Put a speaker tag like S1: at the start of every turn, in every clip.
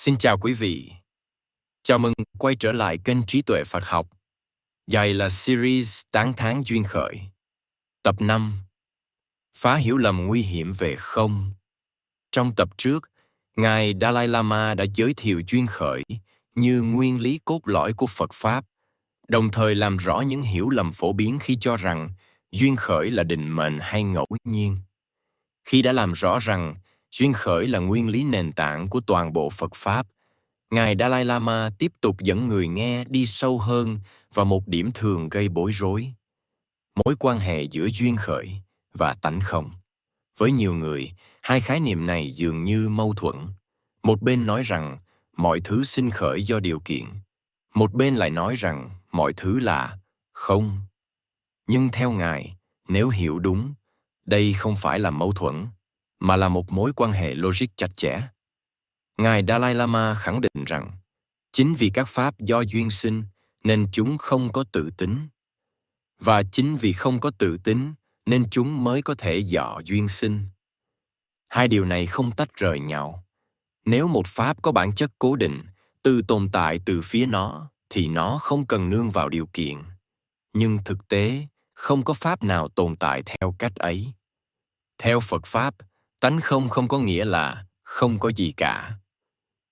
S1: Xin chào quý vị. Chào mừng quay trở lại kênh Trí Tuệ Phật Học. Dài là series Tán thán duyên khởi. Tập 5. Phá hiểu lầm nguy hiểm về không. Trong tập trước, Ngài Dalai Lama đã giới thiệu duyên khởi như nguyên lý cốt lõi của Phật Pháp, đồng thời làm rõ những hiểu lầm phổ biến khi cho rằng duyên khởi là định mệnh hay ngẫu nhiên. Khi đã làm rõ rằng duyên khởi là nguyên lý nền tảng của toàn bộ Phật Pháp, Ngài Dalai Lama tiếp tục dẫn người nghe đi sâu hơn vào một điểm thường gây bối rối: mối quan hệ giữa duyên khởi và tánh không. Với nhiều người, hai khái niệm này dường như mâu thuẫn. Một bên nói rằng mọi thứ sinh khởi do điều kiện, một bên lại nói rằng mọi thứ là không. Nhưng theo Ngài, nếu hiểu đúng, đây không phải là mâu thuẫn, mà là một mối quan hệ logic chặt chẽ. Ngài Dalai Lama khẳng định rằng chính vì các pháp do duyên sinh nên chúng không có tự tính. Và chính vì không có tự tính nên chúng mới có thể dọ duyên sinh. Hai điều này không tách rời nhau. Nếu một pháp có bản chất cố định, tự tồn tại từ phía nó, thì nó không cần nương vào điều kiện. Nhưng thực tế, không có pháp nào tồn tại theo cách ấy. Theo Phật Pháp, tánh không không có nghĩa là không có gì cả.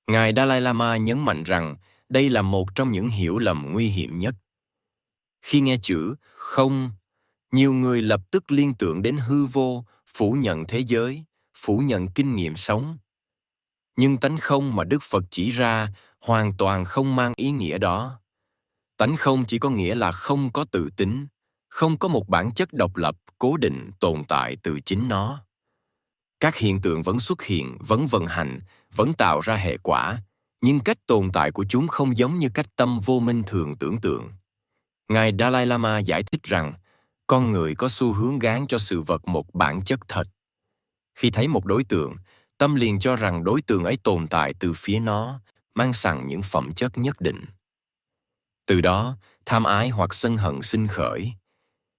S1: Ngài Dalai Lama nhấn mạnh rằng đây là một trong những hiểu lầm nguy hiểm nhất. Khi nghe chữ không, nhiều người lập tức liên tưởng đến hư vô, phủ nhận thế giới, phủ nhận kinh nghiệm sống. Nhưng tánh không mà Đức Phật chỉ ra hoàn toàn không mang ý nghĩa đó. Tánh không chỉ có nghĩa là không có tự tính, không có một bản chất độc lập, cố định tồn tại từ chính nó. Các hiện tượng vẫn xuất hiện, vẫn vận hành, vẫn tạo ra hệ quả, nhưng cách tồn tại của chúng không giống như cách tâm vô minh thường tưởng tượng. Ngài Dalai Lama giải thích rằng, con người có xu hướng gán cho sự vật một bản chất thật. Khi thấy một đối tượng, tâm liền cho rằng đối tượng ấy tồn tại từ phía nó, mang sẵn những phẩm chất nhất định. Từ đó, tham ái hoặc sân hận sinh khởi.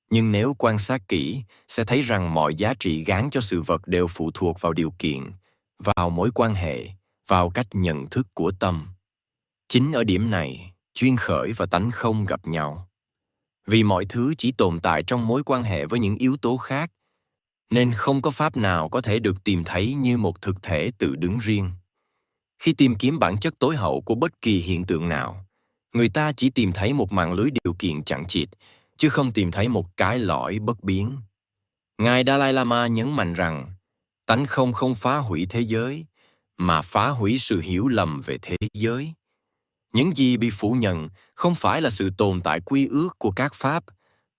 S1: Nhưng nếu quan sát kỹ, sẽ thấy rằng mọi giá trị gán cho sự vật đều phụ thuộc vào điều kiện, vào mối quan hệ, vào cách nhận thức của tâm. Chính ở điểm này, duyên khởi và tánh không gặp nhau. Vì mọi thứ chỉ tồn tại trong mối quan hệ với những yếu tố khác, nên không có pháp nào có thể được tìm thấy như một thực thể tự đứng riêng. Khi tìm kiếm bản chất tối hậu của bất kỳ hiện tượng nào, người ta chỉ tìm thấy một mạng lưới điều kiện chằng chịt, chứ không tìm thấy một cái lõi bất biến. Ngài Dalai Lama nhấn mạnh rằng, tánh không không phá hủy thế giới, mà phá hủy sự hiểu lầm về thế giới. Những gì bị phủ nhận không phải là sự tồn tại quy ước của các pháp,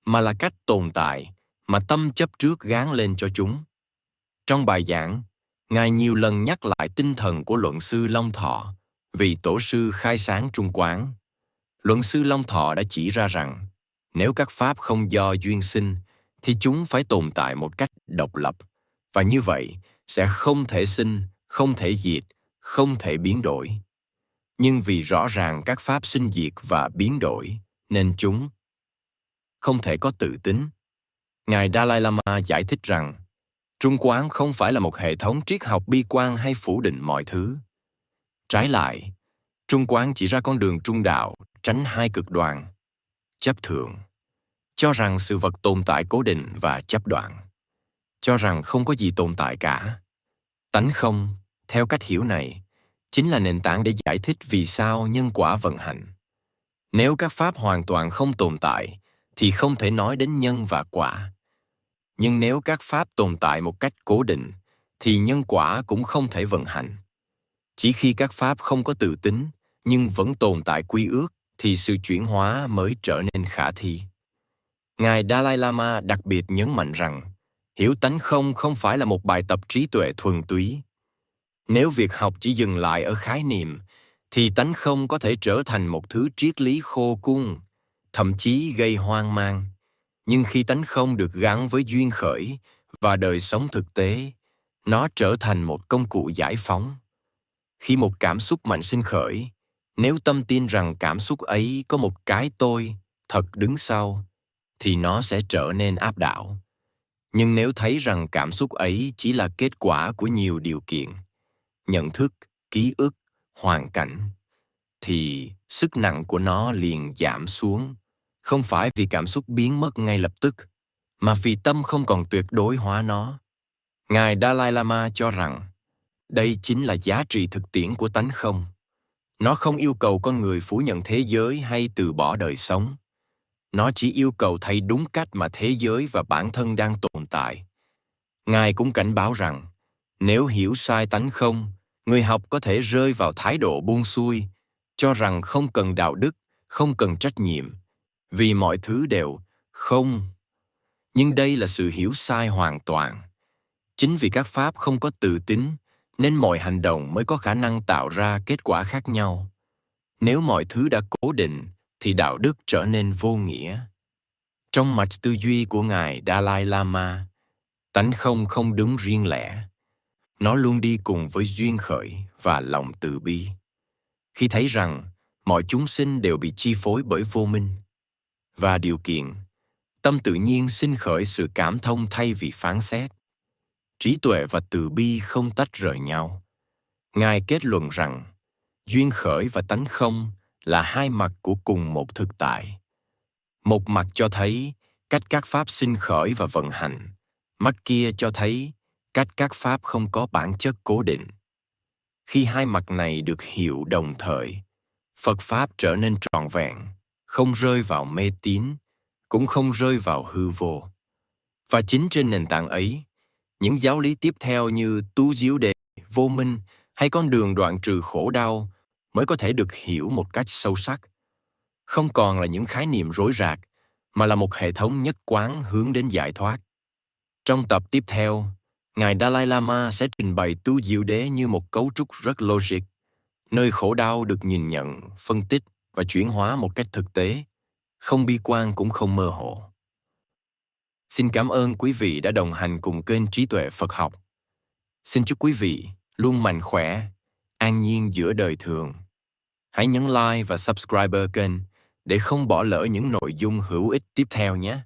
S1: mà là cách tồn tại mà tâm chấp trước gán lên cho chúng. Trong bài giảng, Ngài nhiều lần nhắc lại tinh thần của Luận sư Long Thọ, vị tổ sư khai sáng Trung Quán. Luận sư Long Thọ đã chỉ ra rằng, nếu các pháp không do duyên sinh, thì chúng phải tồn tại một cách độc lập, và như vậy sẽ không thể sinh, không thể diệt, không thể biến đổi. Nhưng vì rõ ràng các pháp sinh diệt và biến đổi, nên chúng không thể có tự tính. Ngài Dalai Lama giải thích rằng, Trung Quán không phải là một hệ thống triết học bi quan hay phủ định mọi thứ. Trái lại, Trung Quán chỉ ra con đường trung đạo, tránh hai cực đoan: chấp thượng, cho rằng sự vật tồn tại cố định, và chấp đoạn, cho rằng không có gì tồn tại cả. Tánh không, theo cách hiểu này, chính là nền tảng để giải thích vì sao nhân quả vận hành. Nếu các pháp hoàn toàn không tồn tại, thì không thể nói đến nhân và quả. Nhưng nếu các pháp tồn tại một cách cố định, thì nhân quả cũng không thể vận hành. Chỉ khi các pháp không có tự tính, nhưng vẫn tồn tại quy ước, thì sự chuyển hóa mới trở nên khả thi. Ngài Dalai Lama đặc biệt nhấn mạnh rằng, hiểu tánh không không phải là một bài tập trí tuệ thuần túy. Nếu việc học chỉ dừng lại ở khái niệm, thì tánh không có thể trở thành một thứ triết lý khô cung, thậm chí gây hoang mang. Nhưng khi tánh không được gắn với duyên khởi và đời sống thực tế, nó trở thành một công cụ giải phóng. Khi một cảm xúc mạnh sinh khởi, nếu tâm tin rằng cảm xúc ấy có một cái tôi thật đứng sau, thì nó sẽ trở nên áp đảo. Nhưng nếu thấy rằng cảm xúc ấy chỉ là kết quả của nhiều điều kiện, nhận thức, ký ức hoàn cảnh, thì sức nặng của nó liền giảm xuống, không phải vì cảm xúc biến mất ngay lập tức, mà vì tâm không còn tuyệt đối hóa nó. Ngài Dalai Lama cho rằng đây chính là giá trị thực tiễn của tánh không. Nó không yêu cầu con người phủ nhận thế giới hay từ bỏ đời sống. Nó chỉ yêu cầu thấy đúng cách mà thế giới và bản thân đang tồn tại. Ngài cũng cảnh báo rằng, nếu hiểu sai tánh không, người học có thể rơi vào thái độ buông xuôi, cho rằng không cần đạo đức, không cần trách nhiệm, vì mọi thứ đều không. Nhưng đây là sự hiểu sai hoàn toàn. Chính vì các pháp không có tự tính, nên mọi hành động mới có khả năng tạo ra kết quả khác nhau. Nếu mọi thứ đã cố định, thì đạo đức trở nên vô nghĩa. Trong mạch tư duy của Ngài Dalai Lama, tánh không không đứng riêng lẻ. Nó luôn đi cùng với duyên khởi và lòng từ bi. Khi thấy rằng mọi chúng sinh đều bị chi phối bởi vô minh và điều kiện, tâm tự nhiên sinh khởi sự cảm thông thay vì phán xét. Trí tuệ và từ bi không tách rời nhau. Ngài kết luận rằng, duyên khởi và tánh không là hai mặt của cùng một thực tại. Một mặt cho thấy cách các pháp sinh khởi và vận hành, mặt kia cho thấy cách các pháp không có bản chất cố định. Khi hai mặt này được hiểu đồng thời, Phật Pháp trở nên trọn vẹn, không rơi vào mê tín, cũng không rơi vào hư vô. Và chính trên nền tảng ấy, những giáo lý tiếp theo như tu diệu đề, vô minh hay con đường đoạn trừ khổ đau mới có thể được hiểu một cách sâu sắc. Không còn là những khái niệm rối rạc, mà là một hệ thống nhất quán hướng đến giải thoát. Trong tập tiếp theo, Ngài Dalai Lama sẽ trình bày tu diệu đế như một cấu trúc rất logic, nơi khổ đau được nhìn nhận, phân tích và chuyển hóa một cách thực tế, không bi quan cũng không mơ hồ. Xin cảm ơn quý vị đã đồng hành cùng kênh Trí Tuệ Phật Học. Xin chúc quý vị luôn mạnh khỏe, an nhiên giữa đời thường. Hãy nhấn like và subscribe kênh để không bỏ lỡ những nội dung hữu ích tiếp theo nhé.